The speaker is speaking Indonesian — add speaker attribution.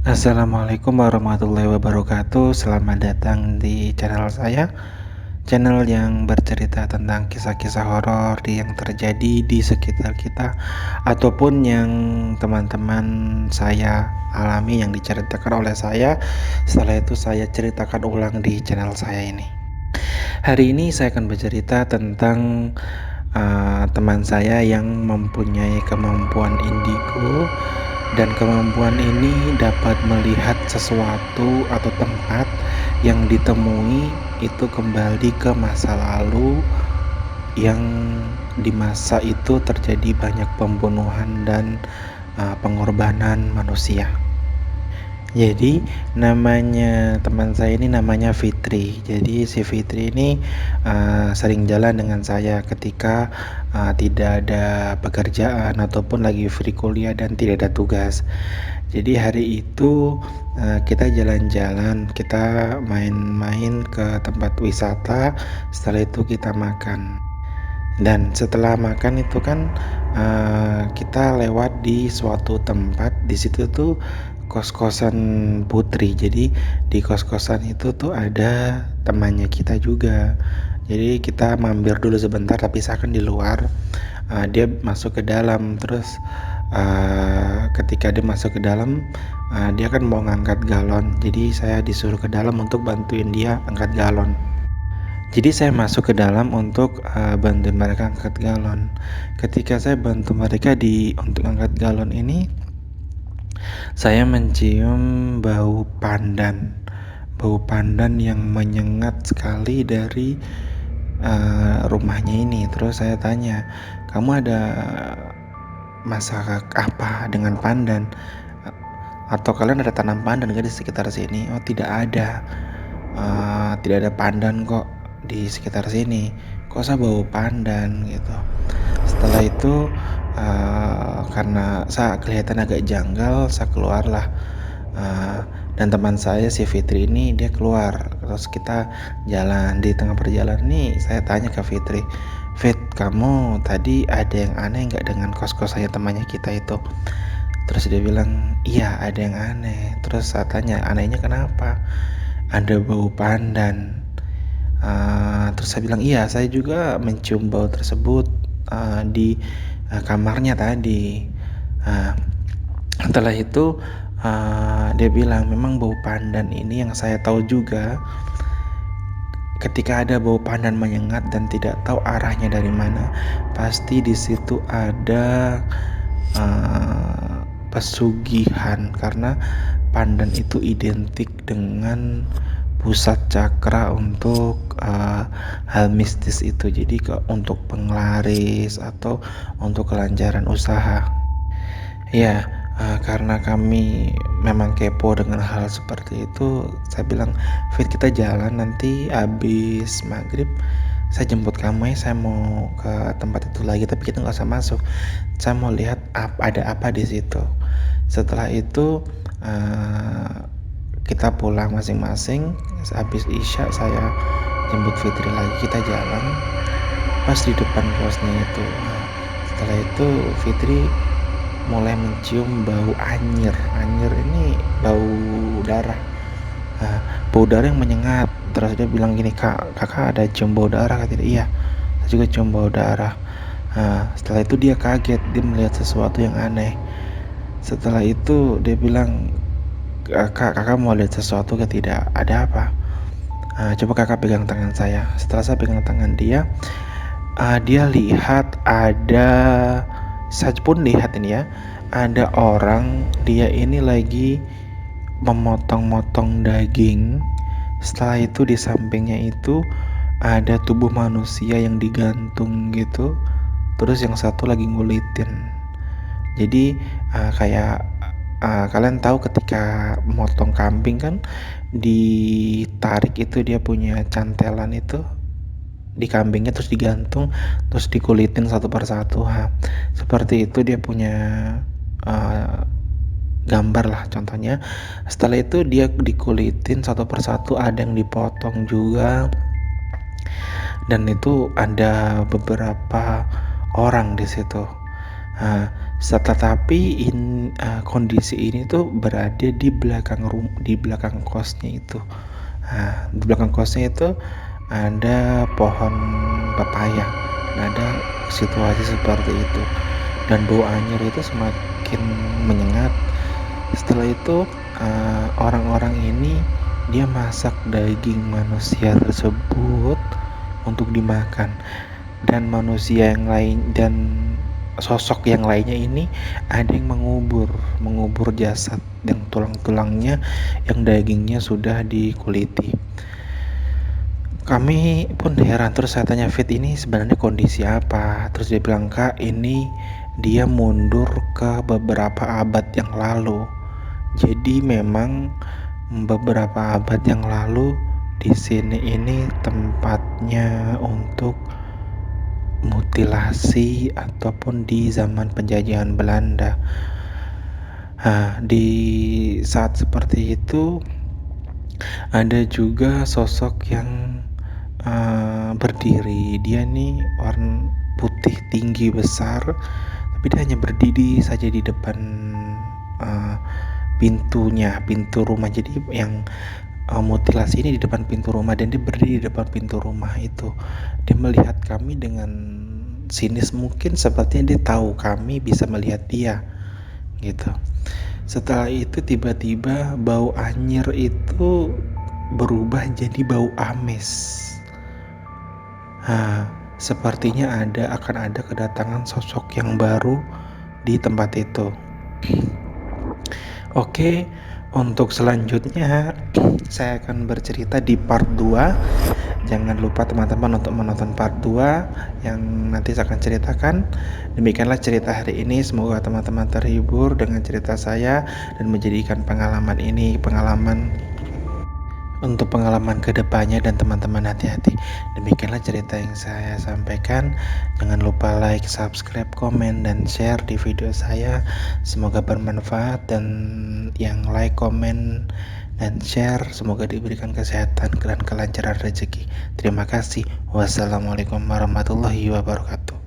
Speaker 1: Assalamualaikum warahmatullahi wabarakatuh. Selamat datang di channel saya, channel yang bercerita tentang kisah-kisah horor yang terjadi di sekitar kita ataupun yang teman-teman saya alami yang diceritakan oleh saya. Setelah itu saya ceritakan ulang di channel saya ini. Hari ini saya akan bercerita tentang teman saya yang mempunyai kemampuan indigo, dan kemampuan ini dapat melihat sesuatu atau tempat yang ditemui itu kembali ke masa lalu, yang di masa itu terjadi banyak pembunuhan dan pengorbanan manusia. Jadi namanya teman saya ini namanya Fitri. Jadi si Fitri ini sering jalan dengan saya ketika tidak ada pekerjaan ataupun lagi free kuliah dan tidak ada tugas. Jadi hari itu kita jalan-jalan, kita main-main ke tempat wisata. Setelah itu kita makan. Dan setelah makan itu kan kita lewat di suatu tempat. Di situ tuh kos-kosan Putri. Jadi di kos-kosan itu tuh ada temannya kita juga. Jadi kita mampir dulu sebentar, tapi seakan di luar. Dia masuk ke dalam, terus ketika dia masuk ke dalam, dia kan mau ngangkat galon. Jadi saya disuruh ke dalam untuk bantuin dia angkat galon. Jadi saya masuk ke dalam untuk bantuin mereka angkat galon. Ketika saya bantu mereka untuk angkat galon ini, saya mencium bau pandan. Bau pandan yang menyengat sekali dari rumahnya ini. Terus saya tanya, "Kamu ada masak apa dengan pandan? Atau kalian ada tanam pandan nggak di sekitar sini?" "Oh, tidak ada. Tidak ada pandan kok di sekitar sini." "Kok saya bau pandan?" gitu. Setelah itu karena saya kelihatan agak janggal, saya keluarlah, dan teman saya si Fitri ini dia keluar. Terus kita jalan. Di tengah perjalanan nih saya tanya ke Fitri, "Fit, kamu tadi ada yang aneh nggak dengan kos-kosannya temannya kita itu?" Terus dia bilang, "Iya, ada yang aneh." Terus saya tanya, "Anehnya kenapa?" "Ada bau pandan." Terus saya bilang, "Iya, saya juga mencium bau tersebut di kamarnya tadi." Nah, setelah itu dia bilang, "Memang bau pandan ini yang saya tahu juga, ketika ada bau pandan menyengat dan tidak tahu arahnya dari mana, pasti di situ ada pesugihan, karena pandan itu identik dengan pusat cakra untuk hal mistis itu. Jadi untuk penglaris atau untuk kelancaran usaha. Ya, karena kami memang kepo dengan hal seperti itu, saya bilang, "Fit, kita jalan, nanti habis maghrib saya jemput kamu ya, saya mau ke tempat itu lagi, tapi kita nggak usah masuk. Saya mau lihat ada apa di situ." Setelah itu kita pulang masing-masing. Habis isya saya jemput Fitri lagi, kita jalan pas di depan kosnya itu. Setelah itu Fitri mulai mencium bau anyir. Anyir ini bau darah. Bau darah yang menyengat. Terus dia bilang gini, "Kakak ada cium bau darah?" Kata dia, "Iya, saya juga cium bau darah." Setelah itu dia kaget, dia melihat sesuatu yang aneh. Setelah itu dia bilang, Kakak mau lihat sesuatu ke tidak?" "Ada apa?" "Coba kakak pegang tangan saya." Setelah saya pegang tangan dia, dia lihat ada, saya pun lihat ini ya, ada orang, dia ini lagi memotong-motong daging. Setelah itu di sampingnya itu ada tubuh manusia yang digantung gitu. Terus yang satu lagi ngulitin. Jadi kayak kalian tahu ketika motong kambing kan ditarik itu, dia punya cantelan itu di kambingnya, terus digantung, terus dikulitin satu persatu. Seperti itu dia punya gambar lah contohnya. Setelah itu dia dikulitin satu persatu, ada yang dipotong juga, dan itu ada beberapa orang di situ. Tetapi kondisi ini tuh berada di belakang kosnya itu. Nah, di belakang kosnya itu ada pohon pepaya. Dan ada situasi seperti itu. Dan bau anyir itu semakin menyengat. Setelah itu orang-orang ini dia masak daging manusia tersebut untuk dimakan, dan manusia yang lain dan sosok yang lainnya ini ada yang mengubur jasad yang tulang-tulangnya, yang dagingnya sudah dikuliti. Kami pun heran, terus saya tanya, Fit, ini sebenarnya kondisi apa? Terus dia bilang, Kak, ini dia mundur ke beberapa abad yang lalu. Jadi memang beberapa abad yang lalu di sini ini tempatnya untuk mutilasi ataupun di zaman penjajahan Belanda. Nah, di saat seperti itu ada juga sosok yang berdiri. Dia nih warna putih, tinggi, besar, tapi dia hanya berdiri saja di depan pintu rumah. Jadi yang mutilasi ini di depan pintu rumah, dan dia berdiri di depan pintu rumah itu. Dia melihat kami dengan sinis, mungkin sepertinya dia tahu kami bisa melihat dia gitu. Setelah itu tiba-tiba bau anyir itu berubah jadi bau amis. Sepertinya akan ada kedatangan sosok yang baru di tempat itu. Oke, untuk selanjutnya saya akan bercerita di part 2. Jangan lupa teman-teman untuk menonton part 2 yang nanti saya akan ceritakan. Demikianlah cerita hari ini. Semoga teman-teman terhibur dengan cerita saya dan menjadikan pengalaman ini untuk pengalaman kedepannya, dan teman-teman hati-hati. Demikianlah cerita yang saya sampaikan. Jangan lupa like, subscribe, komen, dan share di video saya. Semoga bermanfaat, dan yang like, komen, dan share semoga diberikan kesehatan dan kelancaran rezeki. Terima kasih. Wassalamualaikum warahmatullahi wabarakatuh.